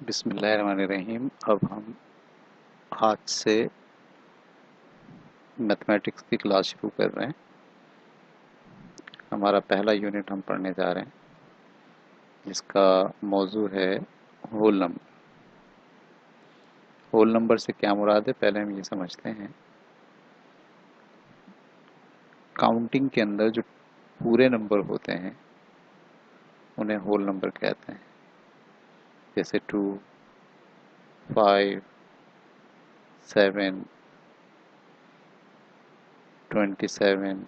बिस्मिल्लाहिर्रहमानिर्रहीम। अब हम आज से मैथमेटिक्स की क्लास शुरू कर रहे हैं। हमारा पहला यूनिट हम पढ़ने जा रहे हैं जिसका मौजू है होल नंबर। होल नंबर से क्या मुराद है, पहले हम ये समझते हैं। काउंटिंग के अंदर जो पूरे नंबर होते हैं उन्हें होल नंबर कहते हैं, जैसे 2, 5, 7, 27।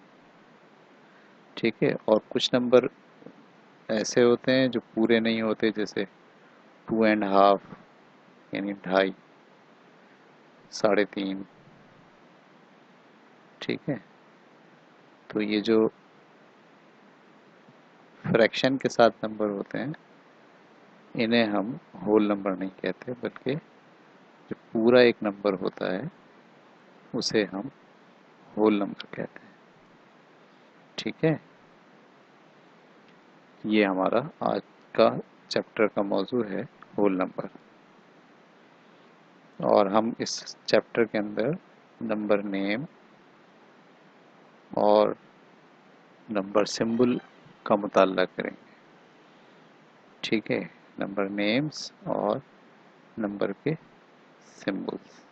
ठीक है। और कुछ नंबर ऐसे होते हैं जो पूरे नहीं होते, जैसे 2.5 यानी 2.5, 3.5। ठीक है। तो ये जो फ्रैक्शन के साथ नंबर होते हैं इन्हें हम होल नंबर नहीं कहते, बल्कि जो पूरा एक नंबर होता है उसे हम होल नंबर कहते हैं। ठीक है। ये हमारा आज का चैप्टर का मौजू है होल नंबर। और हम इस चैप्टर के अंदर नंबर नेम और नंबर सिंबल का मुताल्ला करेंगे। ठीक है। नंबर नेम्स और नंबर के सिंबल्स।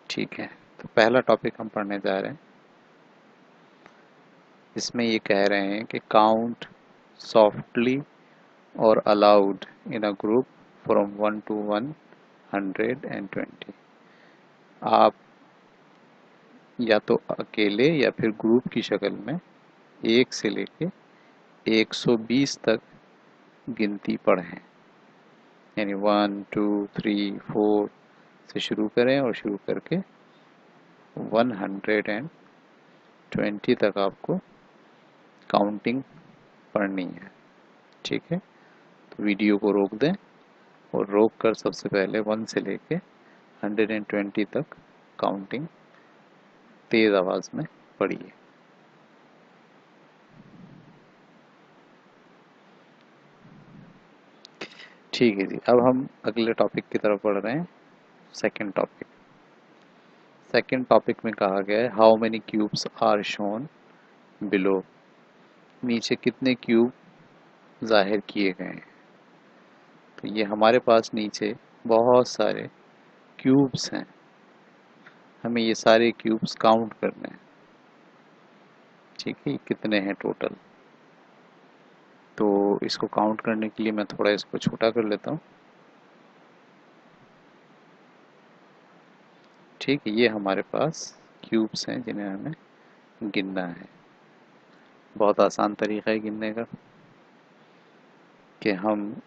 ठीक है। तो पहला टॉपिक हम पढ़ने जा रहे हैं। इसमें ये कह रहे हैं कि काउंट सॉफ्टली और allowed in a group from 1 to 120। आप या तो अकेले या फिर ग्रुप की शक्ल में 1 से लेके 120 तक गिनती पढ़ें। यानी 1, 2, 3, 4 से शुरू करें और शुरू करके 120 तक आपको काउंटिंग पढ़नी है। ठीक है। तो वीडियो को रोक दें और रोक कर सबसे पहले 1 से लेके 120 तक काउंटिंग तेज़ आवाज़ में पढ़िए। ठीक है जी। अब हम अगले टॉपिक की तरफ बढ़ रहे हैं। सेकंड टॉपिक में कहा गया है how many cubes are shown below. नीचे कितने क्यूब जाहिर किए गए हैं। तो ये हमारे पास नीचे बहुत सारे क्यूब्स हैं। हमें ये सारे क्यूब्स काउंट करने हैं। ठीक है। कितने हैं टोटल। तो इसको काउंट करने के लिए मैं थोड़ा इसको छोटा कर लेता हूँ। ठीक है। ये हमारे पास क्यूब्स हैं जिन्हें हमें गिनना है। बहुत आसान तरीका है गिनने का कि हम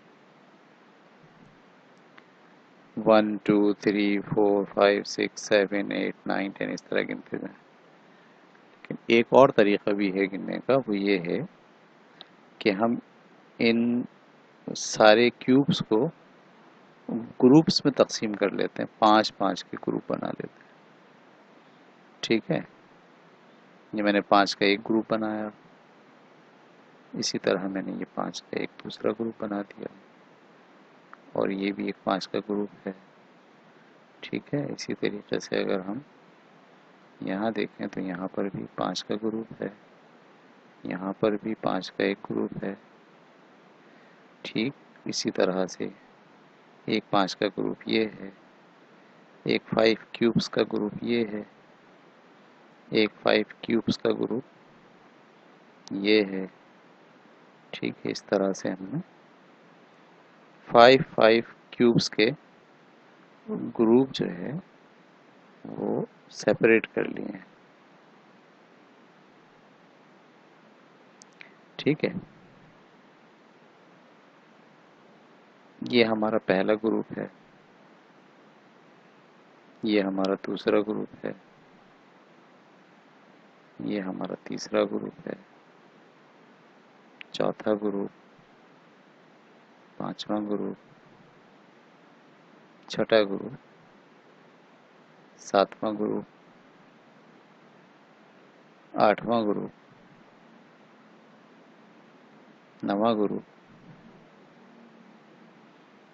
1, 2, 3, 4, 5, 6, 7, 8, 9, 10 इस तरह गिनते जाएं। लेकिन एक और तरीका भी है गिनने का, वो ये है कि हम इन सारे क्यूब्स को ग्रुप्स में तकसीम कर लेते हैं। 5-5 के ग्रुप बना लेते हैं। ठीक है। ये मैंने 5 का एक ग्रुप बनाया, इसी तरह मैंने ये 5 का एक दूसरा ग्रुप बना दिया, और ये भी एक 5 का ग्रुप है। ठीक है। इसी तरीके से अगर हम यहाँ देखें तो यहाँ पर भी 5 का ग्रुप है, यहाँ पर भी 5 का एक ग्रुप है। ठीक इसी तरह से एक 5 का ग्रुप ये है, एक 5 क्यूब्स का ग्रुप ये है, एक 5 क्यूब्स का ग्रुप ये है। ठीक है। इस तरह से हमने 5 क्यूब्स के ग्रुप जो है वो सेपरेट कर लिए हैं। ठीक है। ये हमारा पहला ग्रुप है, ये हमारा दूसरा ग्रुप है, ये हमारा तीसरा ग्रुप है, चौथा ग्रुप, पांचवा ग्रुप, छठा ग्रुप, सातवां ग्रुप, आठवां ग्रुप, नवा ग्रुप,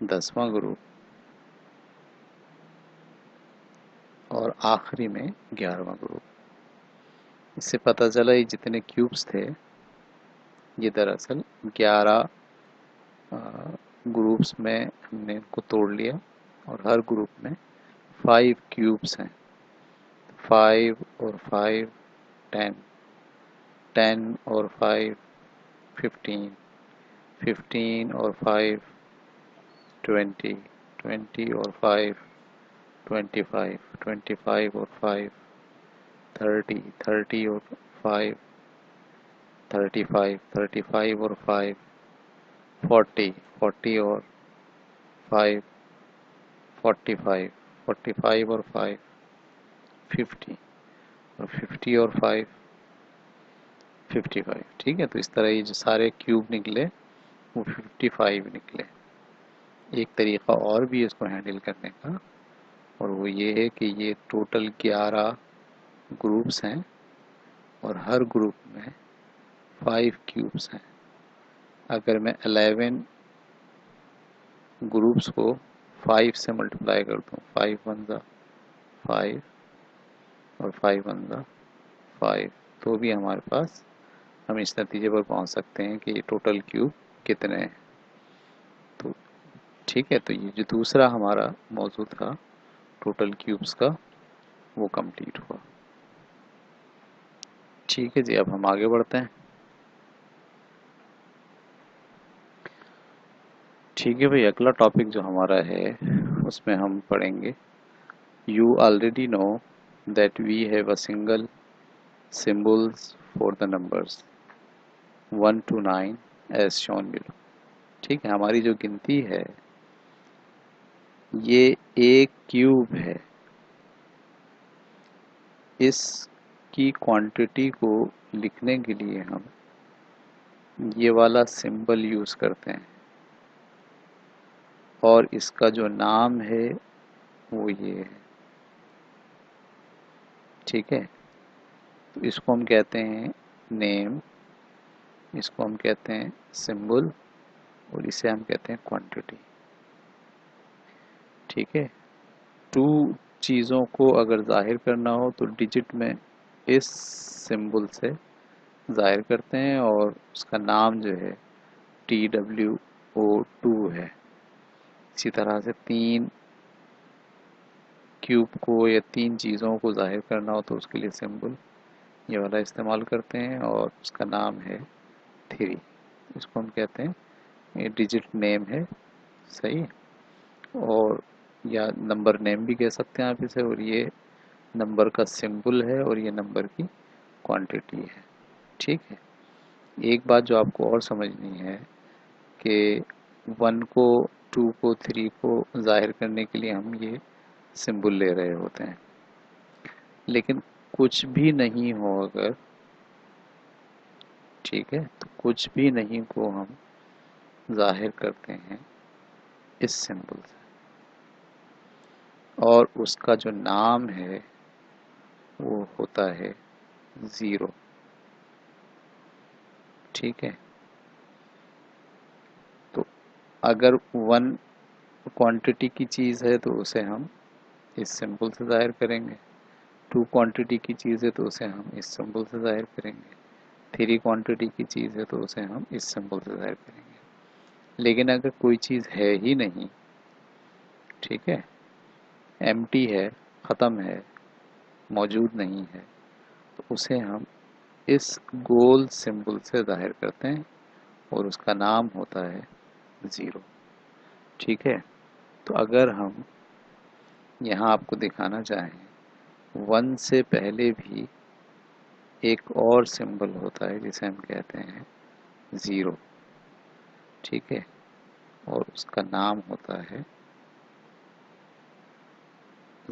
10वां ग्रुप और आखिरी में 11वां ग्रुप। इससे पता चला ये जितने क्यूब्स थे ये दरअसल 11 ग्रुप्स में हमने इनको तोड़ लिया और हर ग्रुप में 5 क्यूब्स हैं। 5 और 5 10, 10 और 5 15, 15 और 5 20, 20 और 5 25, 25 और 5 30, 30 और 5 35, 35 और 5 40, 40 और 5 45, 45 और 5 50 और 50 और 5 55। ठीक है, तो इस तरह ये जो सारे क्यूब निकले वो 55 निकले। एक तरीका और भी है इसको हैंडल करने का, और वो ये है कि ये टोटल 11 ग्रुप्स हैं और हर ग्रुप में 5 क्यूब्स हैं। अगर मैं 11 ग्रुप्स को 5 से मल्टीप्लाई कर दूँ, 5 वन ज़ा 5 और 5 वन ज़ा 5, तो भी हमारे पास हम इस नतीजे पर पहुंच सकते हैं कि ये टोटल क्यूब कितने हैं। तो ठीक है, तो ये जो दूसरा हमारा मौजू था टोटल क्यूब्स का वो कंप्लीट हुआ। ठीक है जी, अब हम आगे बढ़ते हैं। ठीक है भाई, अगला टॉपिक जो हमारा है उसमें हम पढ़ेंगे you already know that we have a single symbols for the numbers 1 to 9 as shown below. ठीक है, हमारी जो गिनती है ये एक क्यूब है। इसकी क्वांटिटी को लिखने के लिए हम ये वाला सिंबल यूज करते हैं और इसका जो नाम है वो ये है। ठीक है, तो इसको हम कहते हैं नेम, इसको हम कहते हैं सिंबल और इसे हम कहते हैं क्वांटिटी। ठीक है, 2 चीज़ों को अगर जाहिर करना हो तो डिजिट में इस सिंबल से जाहिर करते हैं और उसका नाम जो है TWO2 है। इसी तरह से 3 क्यूब को या 3 चीज़ों को जाहिर करना हो तो उसके लिए सिंबल ये वाला इस्तेमाल करते हैं और उसका नाम है 3। इसको हम कहते हैं, ये डिजिट नेम है, सही, और या नंबर नेम भी कह सकते हैं आप इसे, और ये नंबर का सिंबल है और ये नंबर की क्वांटिटी है। ठीक है, एक बात जो आपको और समझनी है कि 1 को 2 को 3 को जाहिर करने के लिए हम ये सिंबल ले रहे होते हैं, लेकिन कुछ भी नहीं हो अगर, ठीक है, तो कुछ भी नहीं को हम जाहिर करते हैं इस सिंबल से और उसका जो नाम है वो होता है 0। ठीक है, तो अगर 1 क्वांटिटी की चीज़ है तो उसे हम इस सिंबल से जाहिर करेंगे, 2 क्वांटिटी की चीज़ है तो उसे हम इस सिंबल से जाहिर करेंगे, 3 क्वांटिटी की चीज़ है तो उसे हम इस सिंबल से जाहिर करेंगे। लेकिन अगर कोई चीज़ है ही नहीं, ठीक है, एम्प्टी है, ख़त्म है, मौजूद नहीं है, तो उसे हम इस गोल सिंबल से जाहिर करते हैं और उसका नाम होता है 0। ठीक है, तो अगर हम यहाँ आपको दिखाना चाहें 1 से पहले भी एक और सिंबल होता है जिसे हम कहते हैं 0। ठीक है, और उसका नाम होता है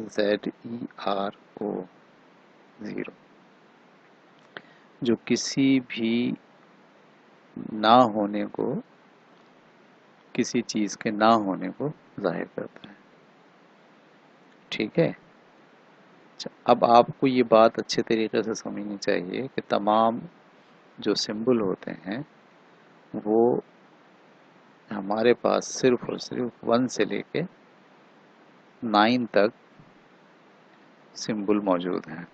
ZERO 0, जो किसी भी ना होने को, किसी चीज़ के ना होने को जाहिर करता है। ठीक है, अच्छा, अब आपको ये बात अच्छे तरीके से समझनी चाहिए कि तमाम जो सिंबल होते हैं वो हमारे पास सिर्फ और सिर्फ 1 से लेके 9 तक सिंबल मौजूद हैं।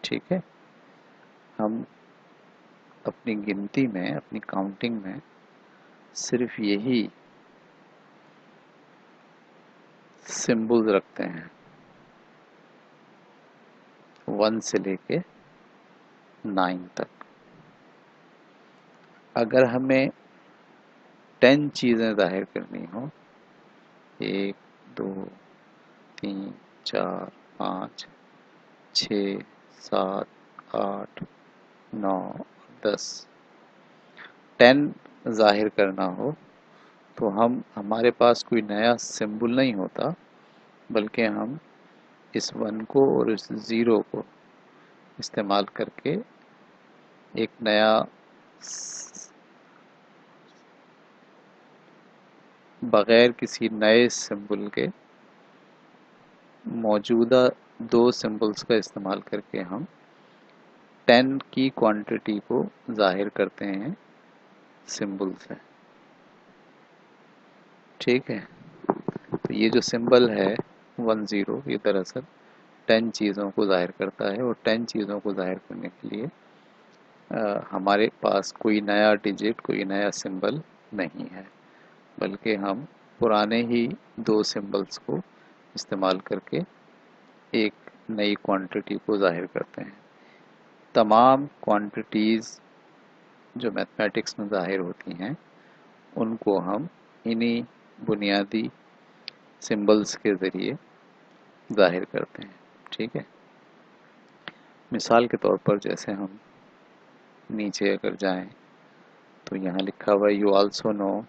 ठीक है, हम अपनी गिनती में, अपनी काउंटिंग में सिर्फ यही सिंबल्स रखते हैं, 1 से लेके 9 तक। अगर हमें 10 चीज़ें ज़ाहिर करनी हो, 1 2 3 4 5 6 7 8 9 10 10 ज़ाहिर करना हो, तो हमारे पास कोई नया सिंबल नहीं होता, बल्कि हम इस 1 को और इस 0 को इस्तेमाल करके एक नया बगैर किसी नए सिंबल के मौजूदा 2 सिंबल्स का इस्तेमाल करके हम 10 की क्वांटिटी को ज़ाहिर करते हैं सिंबल से। ठीक है, तो ये जो सिंबल है 10, ये दरअसल 10 चीज़ों को ज़ाहिर करता है, और 10 चीज़ों को ज़ाहिर करने के लिए हमारे पास कोई नया डिजिट, कोई नया सिंबल नहीं है, बल्कि हम पुराने ही 2 सिंबल्स को इस्तेमाल करके एक नई क्वांटिटी को ज़ाहिर करते हैं। तमाम क्वांटिटीज़ जो मैथमेटिक्स में ज़ाहिर होती हैं, उनको हम इन्हीं बुनियादी सिंबल्स के ज़रिए ज़ाहिर करते हैं। ठीक है, मिसाल के तौर पर जैसे हम नीचे अगर जाएं, तो यहाँ लिखा हुआ है, you also know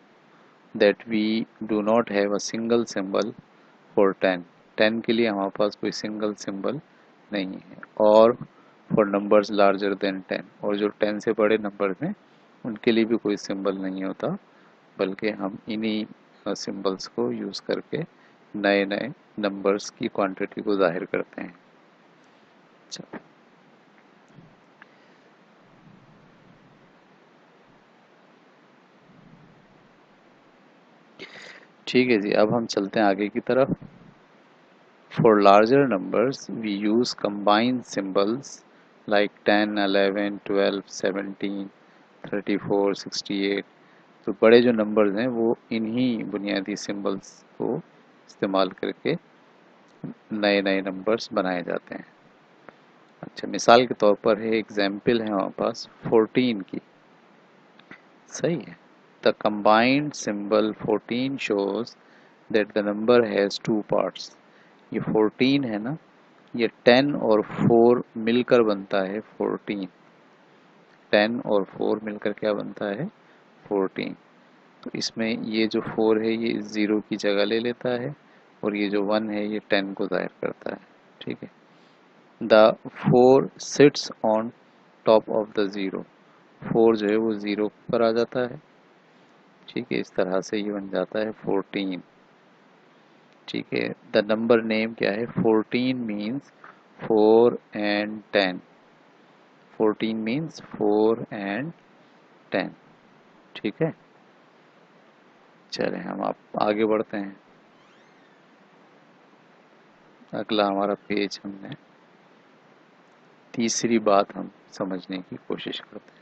that we do not have a single symbol for 10। 10 के लिए हमारे पास कोई सिंगल सिंबल नहीं है, और फॉर नंबर्स लार्जर देन 10, और जो 10 से बड़े नंबर्स हैं उनके लिए भी कोई सिंबल नहीं होता, बल्कि हम इन्हीं सिंबल्स को यूज़ करके नए नए नंबर्स की क्वांटिटी को ज़ाहिर करते हैं। अच्छा, ठीक है जी, अब हम चलते हैं आगे की तरफ। For larger numbers we use combined symbols like 10 11 12 17 34 68। तो बड़े जो नंबर्स हैं वो इन्हीं बुनियादी सिंबल्स को इस्तेमाल करके नए नए नंबर्स बनाए जाते हैं। अच्छा, मिसाल के तौर पर है, एग्जाम्पल है हमारे पास 14 की। सही है, the combined symbol 14 shows that the number has 2 parts. ये 14 है ना, ये 10 और 4 मिलकर बनता है 14। 10 और 4 मिलकर क्या बनता है? 14। तो इसमें ये जो 4 है ये 0 की जगह ले लेता है, और ये जो 1 है ये 10 को ज़ाहिर करता है। ठीक है, the 4 sits on top of the 0। 4 जो है वो 0 पर आ जाता है। ठीक है, इस तरह से ये बन जाता है 14। ठीक है, द नंबर नेम क्या है? 14 मीन्स 4 एंड 10। 14 means 4 and 10। ठीक है, चलें हम आप आगे बढ़ते हैं। अगला हमारा पेज, हमने तीसरी बात हम समझने की कोशिश करते हैं।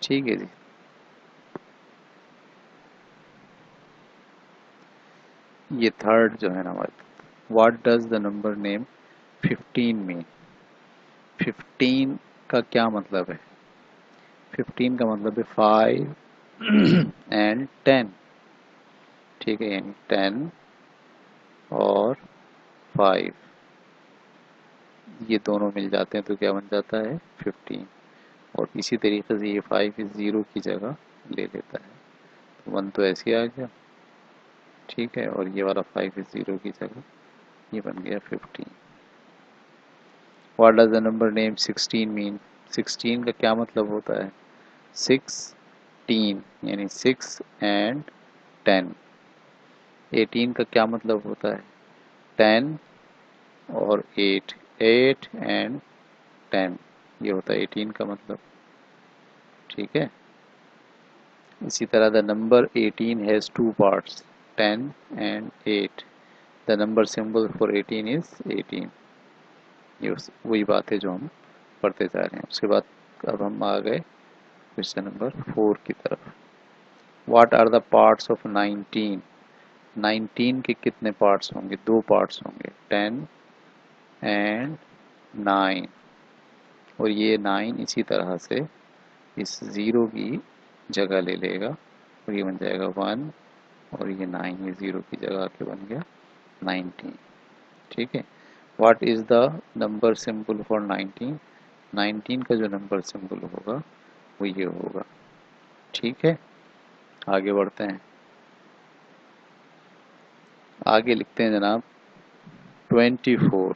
ठीक है जी, ये थर्ड जो है ना हमारे, what does the number name 15 mean? 15 का क्या मतलब है? 15 का मतलब है 5 एंड 10। ठीक है, यानी 10 और 5 ये दोनों मिल जाते हैं तो क्या बन जाता है? 15। और इसी तरीके से ये 5 इस 0 की जगह ले लेता है, तो 1 तो ऐसे आ गया। ठीक है, और ये वाला 5 इस 0 की जगह ये बन गया 15। What does the number name 16 mean? 16 का क्या मतलब होता है? 16 यानी 6 एंड 10। 18 का क्या मतलब होता है? 10 और 8। 8 एंड 10 ये होता है 18 का मतलब। ठीक है, इसी तरह the number 18 has two parts 10 and 8। The number symbol for 18 is 18। ये वही बात है जो हम पढ़ते जा रहे हैं। उसके बाद अब हम आ गए क्वेश्चन नंबर 4 की तरफ। What are the parts of 19? 19 के कितने पार्ट्स होंगे? 2 पार्ट्स होंगे, 10 एंड 9। और ये 9 इसी तरह से इस ज़ीरो की जगह ले लेगा और ये बन जाएगा 1, और ये 9 ये ज़ीरो की जगह आके बन गया 19। ठीक है। What is the number symbol for 19? 19 का जो नंबर सिंबल होगा वो ये होगा। ठीक है, आगे बढ़ते हैं। आगे लिखते हैं जनाब 24।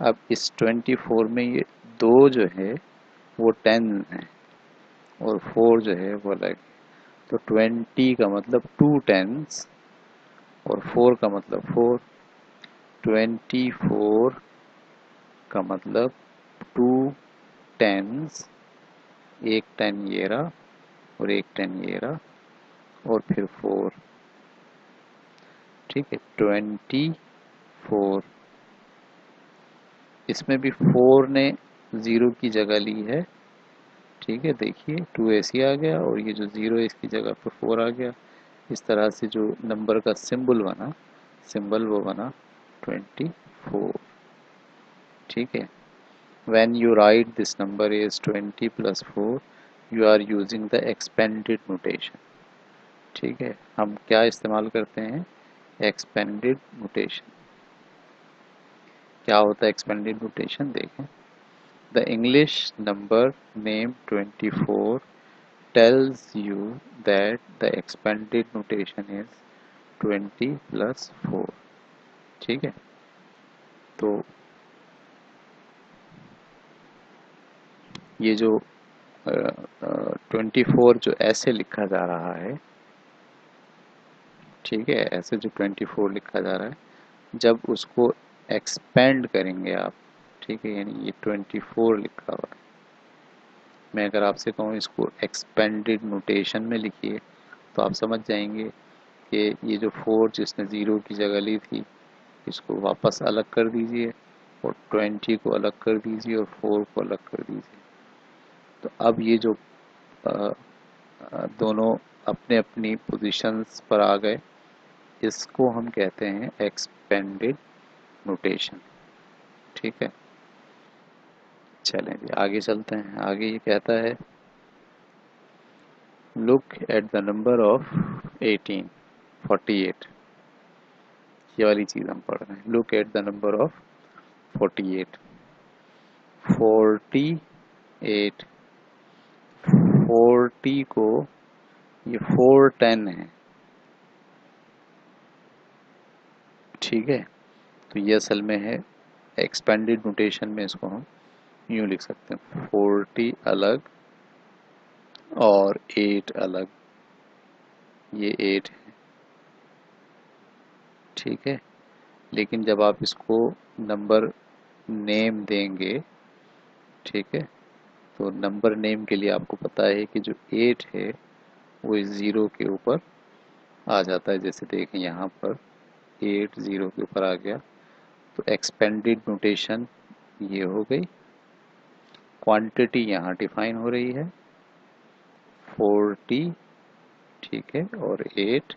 अब इस 24 में ये 2 जो है वो 10 है और 4 जो है वो अलग। तो 20 का मतलब 2 10s और 4 का मतलब 4। 24 का मतलब 2 10s, एक 10 ये रहा और एक 10 ये रहा और फिर 4। ठीक है, 24। इसमें भी 4 ने 0 की जगह ली है। ठीक है, देखिए 2 ऐसे आ गया और ये जो 0 है इसकी जगह पर 4 आ गया। इस तरह से जो नंबर का सिंबल बना, सिंबल वो बना 24। ठीक है। When you write this number is 20 plus 4, you are using the expanded notation। ठीक है, हम क्या इस्तेमाल करते हैं? Expanded notation. क्या होता है एक्सपेंडेड नोटेशन? देखें, the English number name 24 tells you that the expanded notation is 20 plus 4। ठीक है, तो ये जो 24 जो ऐसे लिखा जा रहा है, ठीक है, ऐसे जो 24 लिखा जा रहा है, जब उसको एक्सपेंड करेंगे आप, ठीक है, यानी ये 24 लिखा हुआ है, मैं अगर आपसे कहूँ इसको एक्सपेंडेड नोटेशन में लिखिए तो आप समझ जाएंगे कि ये जो 4 जिसने 0 की जगह ली थी इसको वापस अलग कर दीजिए और 20 को अलग कर दीजिए और 4 को अलग कर दीजिए। तो अब ये जो दोनों अपने अपनी पोजीशंस पर आ गए, इसको हम कहते हैं एक्सपेंडेड नोटेशन। ठीक है, चलें जी आगे चलते हैं। आगे ये कहता है look at the number of 18 48। ये वाली चीज़ हम पढ़ रहे हैं। Look at the number of 48। 48, 40 को ये 4 10 है। ठीक है, तो ये असल में है एक्सपेंडेड नोटेशन में, इसको हम यूँ लिख सकते हैं 40 अलग और 8 अलग, ये 8 है। ठीक है, लेकिन जब आप इसको नंबर नेम देंगे, ठीक है, तो नंबर नेम के लिए आपको पता है कि जो 8 है वो इस 0 के ऊपर आ जाता है। जैसे देखें यहाँ पर 8 0 के ऊपर आ गया, तो एक्सपेंडेड नोटेशन ये हो गई। क्वांटिटी यहाँ डिफाइन हो रही है 40, ठीक है, और 8,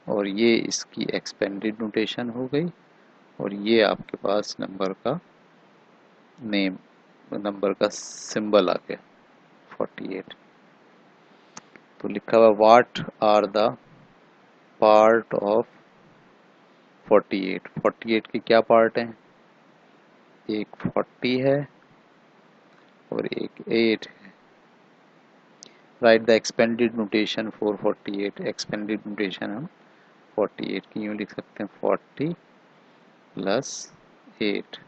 और ये इसकी एक्सपेंडेड नोटेशन हो गई, और ये आपके पास नंबर का नेम, नंबर का सिंबल आ गया 48। तो लिखा हुआ what are the part of 48। 48 के क्या पार्ट हैं? एक 40 है और एक 8 है। Right the expanded notation for 48। Expanded notation हम 48 की यूँ लिख सकते हैं 40 प्लस 8।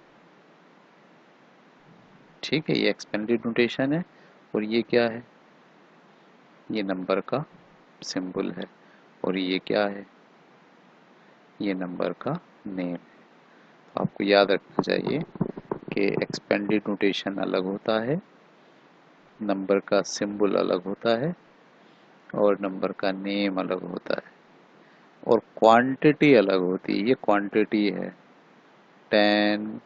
ठीक है, ये एक्सपेंडेड नोटेशन है और ये क्या है? ये नंबर का सिंबल है, और ये क्या है? ये नंबर का नेम है। तो आपको याद रखना चाहिए कि एक्सपेंडेड नोटेशन अलग होता है, नंबर का सिंबल अलग होता है, और नंबर का नेम अलग होता है और क्वांटिटी अलग होती है। ये क्वांटिटी है 10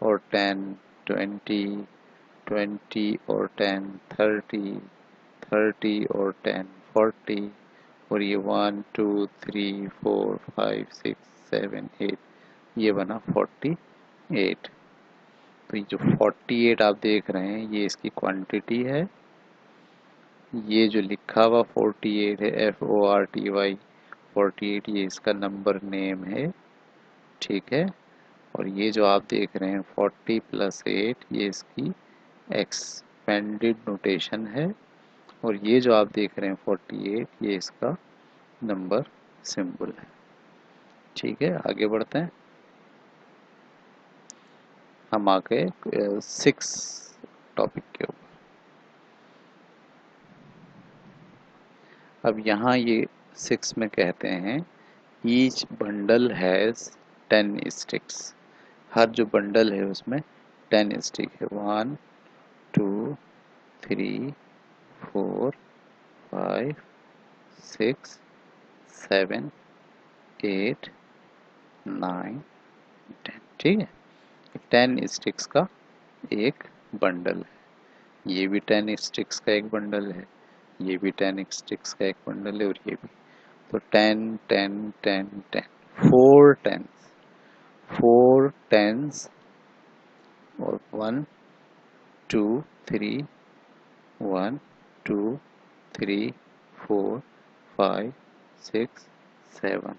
और 10, 20, 20 और 10, 30, 30 और 10, 40 और ये 1 2 3 4 5 6 7 8 ये बना 48। तो ये जो 48 आप देख रहे हैं ये इसकी क्वांटिटी है। ये जो लिखा हुआ 48 है FORTY 48 ये इसका नंबर नेम है, ठीक है। और ये जो आप देख रहे हैं 40 + 8 ये इसकी एक्सपेंडेड नोटेशन है और ये जो आप देख रहे हैं 48 ये इसका नंबर सिंबल है, ठीक है। आगे बढ़ते हैं, हम आ गए 6 टॉपिक के ऊपर। अब यहाँ ये 6 में कहते हैं ईच बंडल हैज़ 10 स्टिक्स। हर जो बंडल है उसमें 10 स्टिक है। 1 2 3 4 5 6 7 8 9 10, ठीक है। 10 स्टिक्स का एक बंडल है। ये भी 10 स्टिक्स का एक बंडल है, ये भी 10 स्टिक्स का एक बंडल है और ये भी। तो 10 10 10 10 4 टेंस, 4 टेंस और 1 2 3 1 2 3 4 5 6 7।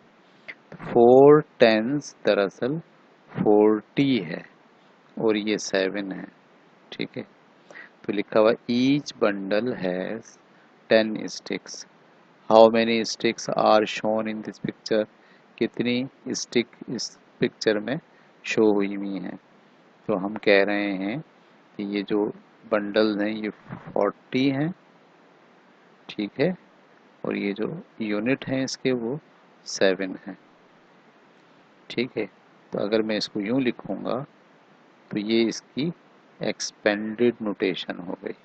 4 टेंस दरअसल 40 है और ये 7 है, ठीक है। तो लिखा हुआ each bundle has 10 sticks. How many sticks are shown in this picture. कितनी स्टिक इस पिक्चर में शो हुई हुई हैं। तो हम कह रहे हैं कि ये जो बंडल्स हैं ये 40 हैं, ठीक है। और ये जो यूनिट हैं इसके वो 7 हैं, ठीक है। तो अगर मैं इसको यूँ लिखूँगा तो ये इसकी एक्सपेंडेड नोटेशन हो गई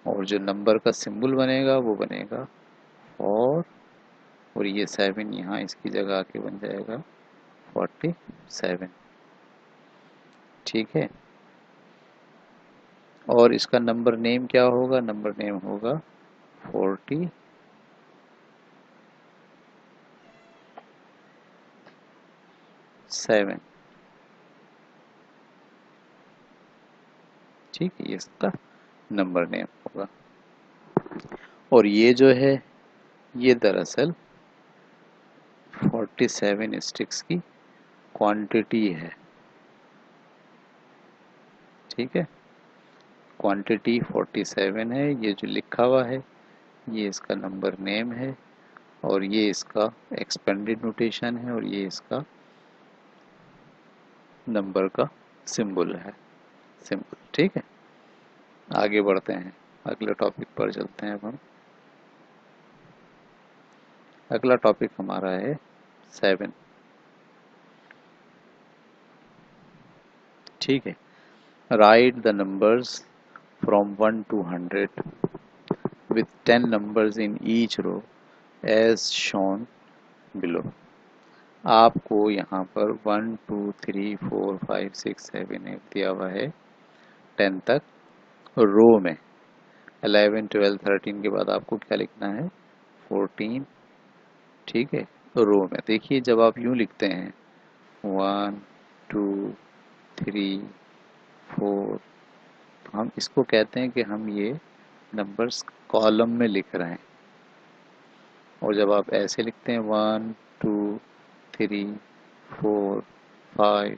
और जो नंबर का सिंबल बनेगा वो बनेगा 4 और ये 7 यहाँ इसकी जगह आके बन जाएगा 47, ठीक है। और इसका नंबर नेम क्या होगा, नंबर नेम होगा 47, ठीक है। ये इसका नंबर नेम होगा। और ये जो है ये दरअसल 47 स्टिक्स की क्वांटिटी है, ठीक है। क्वांटिटी 47 है। ये जो लिखा हुआ है ये इसका नंबर नेम है और ये इसका एक्सपेंडेड नोटेशन है और ये इसका नंबर का सिंबल है, सिंबल, ठीक है। आगे बढ़ते हैं, अगले टॉपिक पर चलते हैं अब हम। अगला टॉपिक हमारा है 7, ठीक है। Right the numbers from 1 to 100 with 10 numbers in each row as shown below। आपको यहाँ पर 1 2 3 4 5 6 7 8 दिया हुआ है 10 तक रो में। 11 12 13 के बाद आपको क्या लिखना है 14, ठीक है। रो में देखिए जब आप यूँ लिखते हैं 1 2 3 4 तो हम इसको कहते हैं कि हम ये नंबर्स कॉलम में लिख रहे हैं। और जब आप ऐसे लिखते हैं 1 2 3 4 5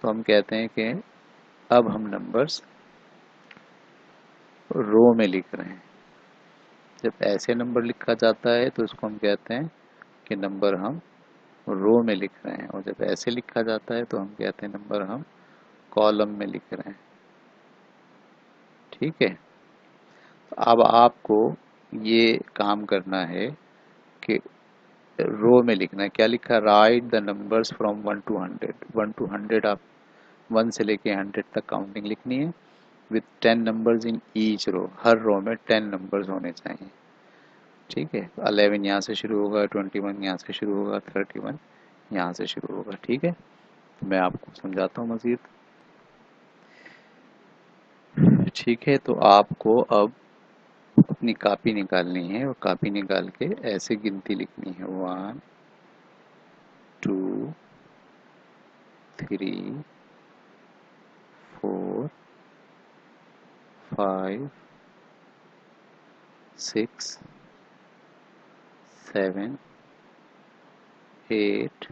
तो हम कहते हैं कि अब हम नंबर्स रो में लिख रहे हैं। जब ऐसे नंबर लिखा जाता है तो इसको हम कहते हैं कि नंबर हम रो में लिख रहे हैं और जब ऐसे लिखा जाता है तो हम कहते हैं नंबर हम कॉलम में लिख रहे हैं, ठीक है। तो अब आपको ये काम करना है कि रो में लिखना है। क्या लिखा, right the numbers from 1 to 100। 1 to 100 आप 1 से लेके 100 तक काउंटिंग लिखनी है with 10 numbers in each row. हर रो में 10 नंबर्स होने चाहिए। ठीक है, 11 यहाँ से शुरू होगा, 21 यहाँ से शुरू होगा, 31 यहाँ से शुरू होगा। ठीक है, तो मैं आपको समझाता हूँ मज़ीद। ठीक है, तो आपको अब अपनी कॉपी निकालनी है और कॉपी निकाल के ऐसे गिनती लिखनी है, 1 2 3 4 5 6 7 8,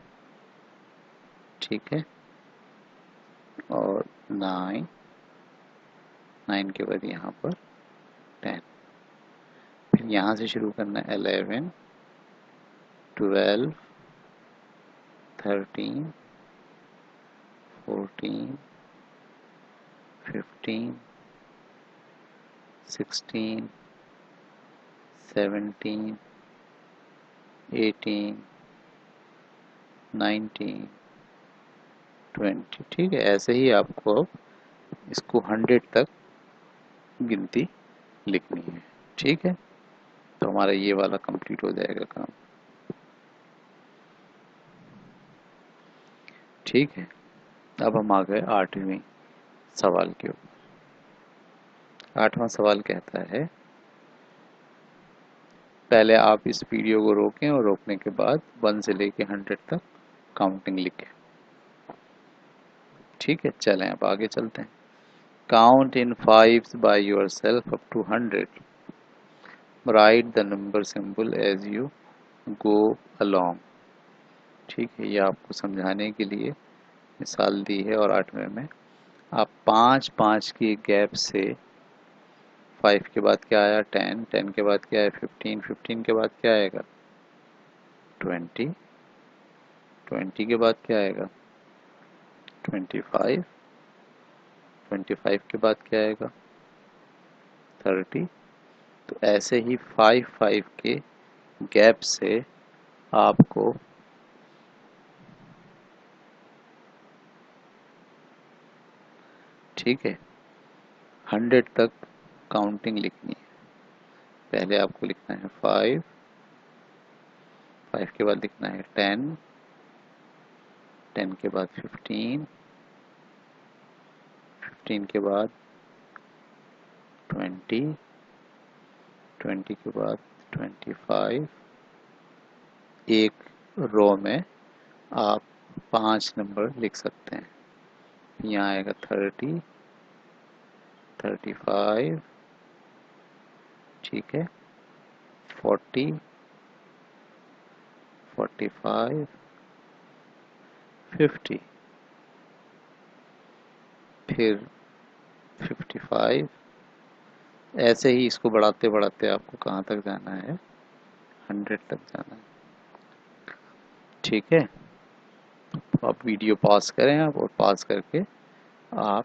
ठीक है, और 9 के बाद यहाँ पर 10, फिर यहाँ से शुरू करना है 11 12 13 14 15 16 17 18 19 20। ठीक है, ऐसे ही आपको अब इसको 100 तक गिनती लिखनी है। ठीक है, तो हमारा ये वाला कंप्लीट हो जाएगा काम। ठीक है, अब हम आ गए 8वें सवाल के ऊपर। 8वां सवाल कहता है, पहले आप इस वीडियो को रोकें और रोकने के बाद 1 से लेके 100 तक काउंटिंग लिखें। ठीक है, चलें अब आगे चलते हैं। Count in 5s by yourself up to 100। Write the number symbol as you go along. ठीक है, ये आपको समझाने के लिए मिसाल दी है। और 8वें में आप 5 की गैप से 5 के बाद क्या आया 10, 10 के बाद क्या है 15, 15 के बाद क्या आएगा 20, 20 के बाद क्या आएगा 25, 25 के बाद क्या आएगा 30। तो ऐसे ही 5 के गैप से आपको ठीक है 100 तक काउंटिंग लिखनी है। पहले आपको लिखना है 5 के बाद लिखना है 10, 10 के बाद 15, 15 के बाद 20, 20 के बाद 25। एक रो में आप 5 नंबर लिख सकते हैं। यहाँ आएगा 30, 35, ठीक है, 40, 45, 50, फिर 55। ऐसे ही इसको बढ़ाते बढ़ाते आपको कहाँ तक जाना है 100 तक जाना है। ठीक है, तो आप वीडियो पॉज करें आप, और पॉज करके आप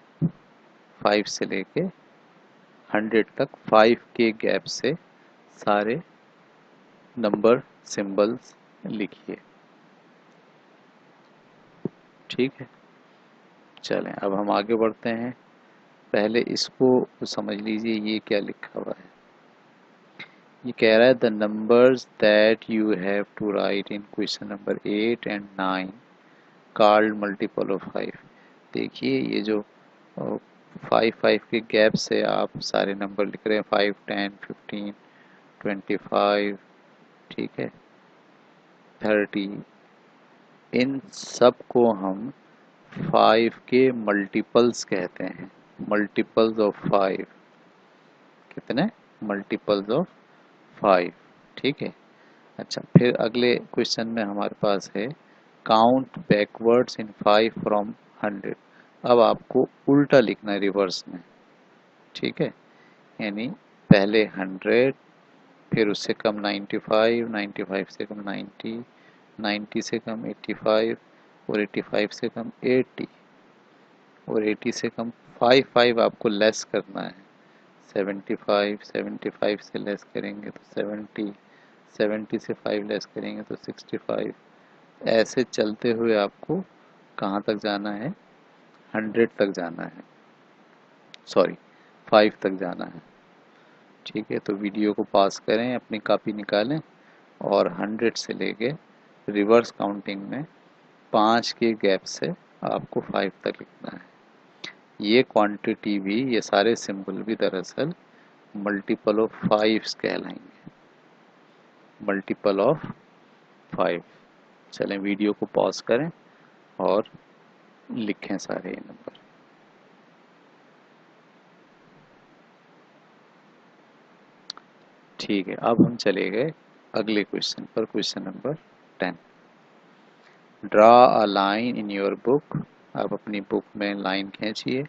5 से लेके 100 तक 5 के गैप से सारे नंबर सिंबल्स लिखिए। ठीक है, चलें अब हम आगे बढ़ते हैं। पहले इसको समझ लीजिए ये क्या लिखा हुआ है। ये कह रहा है the numbers that you have to write in question number 8 and 9 called multiple of 5। देखिए ये जो 5 के गैप से आप सारे नंबर लिख रहे हैं 5, 10, 15, 25, ठीक है, 30। इन सब को हम 5 के मल्टीपल्स कहते हैं। मल्टीपल्स ऑफ 5 कितने मल्टीपल्स ऑफ 5। ठीक है, अच्छा, फिर अगले क्वेश्चन में हमारे पास है काउंट बैकवर्ड्स इन 5 फ्रॉम 100। अब आपको उल्टा लिखना है, रिवर्स में। ठीक है, यानी पहले 100, फिर उससे कम 95, 95 से कम 90, 90 से कम 85, और 85 से कम 80, और 80 से कम 5 आपको लेस करना है। 75, 75 से लेस करेंगे तो 70, 70 से 5 लेस करेंगे तो 65। ऐसे चलते हुए आपको कहाँ तक जाना है 100 तक जाना है, सॉरी 5 तक जाना है। ठीक है, तो वीडियो को पॉज करें, अपनी कॉपी निकालें और 100 से लेके रिवर्स काउंटिंग में 5 के गैप से आपको 5 तक लिखना है। ये क्वांटिटी भी, ये सारे सिंबल भी दरअसल मल्टीपल ऑफ 5 कहलाएंगे, मल्टीपल ऑफ 5। चलें वीडियो को पॉज करें और लिखें सारे नंबर। ठीक है, अब हम चले गए अगले क्वेश्चन पर, question number 10। Draw a line in your book. आप अपनी बुक में लाइन खींचिए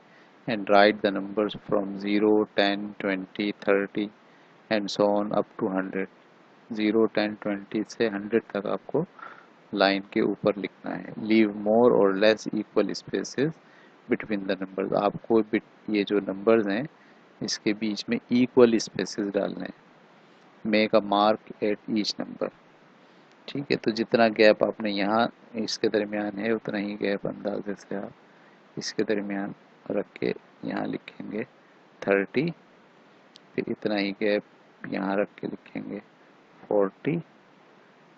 and write the numbers from 0, 10, 20, 30 and so on up to 100। 0, 10, 20 से 100 तक आपको लाइन के ऊपर लिखना है। लीव मोर और less equal spaces between the numbers. आपको ये जो नंबर्स हैं इसके बीच में इक्वल स्पेसेस डालने हैं। Make a mark at each number. ठीक है, तो जितना गैप आपने यहाँ इसके दरमियान है उतना ही गैप अंदाजे से आप इसके दरमियान रख के यहाँ लिखेंगे 30, फिर इतना ही गैप यहाँ रख के लिखेंगे 40।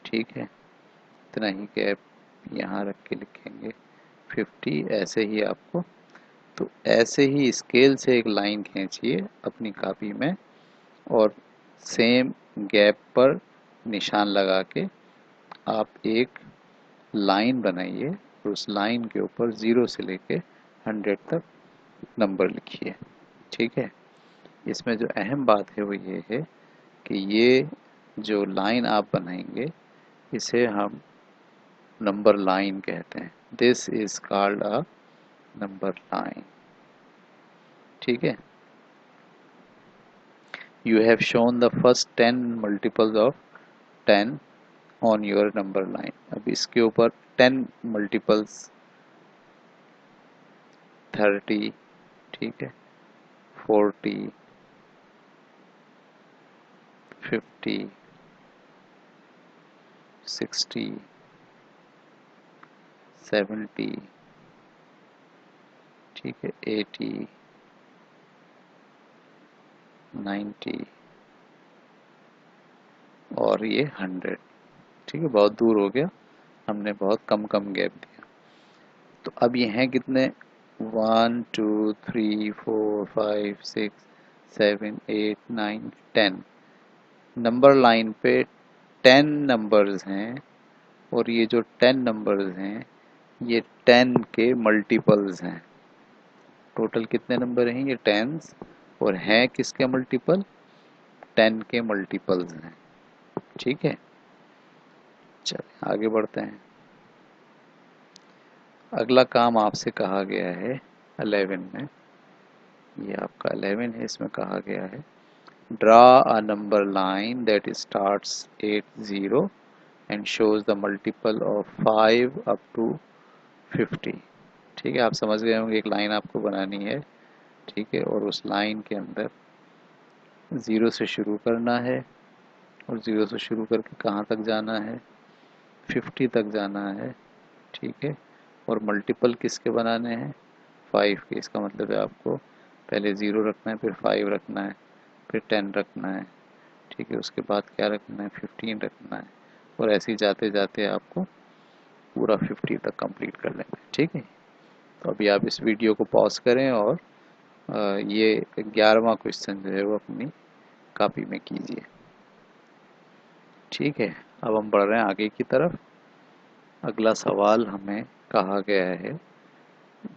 ठीक है, इतना ही गैप यहाँ रख के लिखेंगे 50। ऐसे ही आपको, तो ऐसे ही स्केल से एक लाइन खींचिए अपनी कॉपी में और सेम गैप पर निशान लगा के आप एक लाइन बनाइए और उस लाइन के ऊपर 0 से लेके 100 तक नंबर लिखिए। ठीक है, इसमें जो अहम बात है वो ये है कि ये जो लाइन आप बनाएंगे इसे हम नंबर लाइन कहते हैं। This is called a number line. ठीक है, you have shown the first 10 multiples of 10 on your number line। अब इसके ऊपर 10 मल्टीपल्स 30, ठीक है, 40, 50, 60, 70, ठीक है, 80, 90 और ये 100। ठीक है, बहुत दूर हो गया, हमने बहुत कम कम गैप दिया। तो अब ये हैं कितने, 1, 2, 3, 4, 5, 6, 7, 8, 9, 10। नंबर लाइन पे 10 नंबर्स हैं और ये जो 10 नंबर्स हैं ये 10 के मल्टीपल्स हैं। टोटल कितने नंबर हैं, ये 10s और हैं किसके मल्टीपल, 10 के मल्टीपल्स हैं। ठीक है, चलिए आगे बढ़ते हैं। अगला काम आपसे कहा गया है 11 में, ये आपका 11 है, इसमें कहा गया है draw a number line that starts 80 and shows the multiple of 5 up to 50। ठीक है, आप समझ गए होंगे, एक लाइन आपको बनानी है। ठीक है, और उस लाइन के अंदर 0 से शुरू करना है और 0 से शुरू करके कहाँ तक जाना है, 50 तक जाना है। ठीक है, और मल्टीपल किसके बनाने हैं, 5 के। इसका मतलब है आपको पहले 0 रखना है, फिर 5 रखना है, फिर 10 रखना है। ठीक है, उसके बाद क्या रखना है, 15 रखना है, और ऐसे ही जाते जाते आपको पूरा 50 तक कंप्लीट कर लेना है। ठीक है, तो अभी आप इस वीडियो को पॉज करें और ये 11वां क्वेश्चन जो है वो अपनी कॉपी में कीजिए। ठीक है, अब हम बढ़ रहे हैं आगे की तरफ। अगला सवाल हमें कहा गया है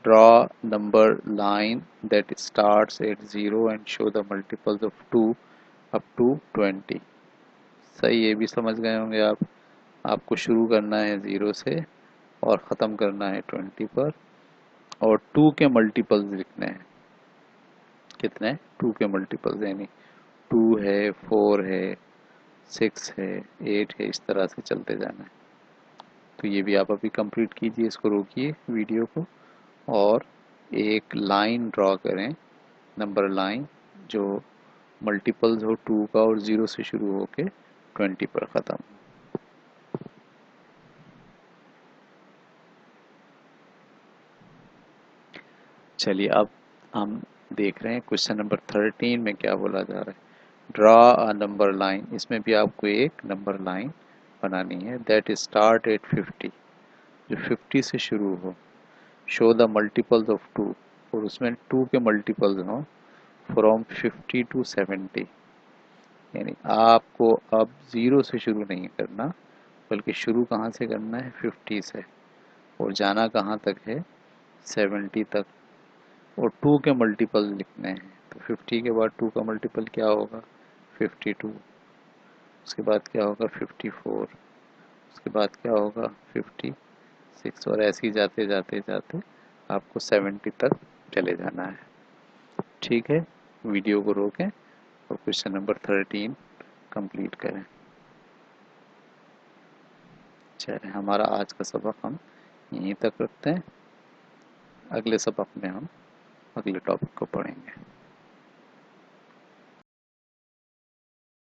draw number line that starts at 0 and show the multiples of 2 up to 20। सही, ये भी समझ गए होंगे आप। आपको शुरू करना है 0 से और ख़त्म करना है 20 पर, और 2 के मल्टीपल्स लिखने हैं। कितने, 2 के मल्टीपल्स, यानी 2 है, 4 है, 6 है, 8 है, इस तरह से चलते जाना है। तो ये भी आप अभी कंप्लीट कीजिए, इसको रोकिए वीडियो को और एक लाइन ड्रॉ करें, नंबर लाइन जो मल्टीपल्स हो 2 का और 0 से शुरू होके 20 पर ख़त्म। चलिए अब हम देख रहे हैं क्वेश्चन नंबर 13 में क्या बोला जा रहा है। ड्रा अ नंबर लाइन, इसमें भी आपको एक नंबर लाइन बनानी है दैट स्टार्ट एट 50, जो 50 से शुरू हो। शो द मल्टीपल्स ऑफ 2, और उसमें 2 के मल्टीपल्स हों फ्रॉम 50 टू 70। यानी आपको अब 0 से शुरू नहीं करना, बल्कि शुरू कहाँ से करना है, 50 से, और जाना कहाँ तक है, 70 तक, और 2 के मल्टीपल लिखने हैं। तो 50 के बाद 2 का मल्टीपल क्या होगा, 52, उसके बाद क्या होगा 54, उसके बाद क्या होगा 56, और ऐसे ही जाते जाते जाते आपको 70 तक चले जाना है। ठीक है, वीडियो को रोकें और क्वेश्चन नंबर 13 कंप्लीट करें। चलिए, हमारा आज का सबक हम यहीं तक रखते हैं। अगले सबक में हम अगले टॉपिक को पढ़ेंगे।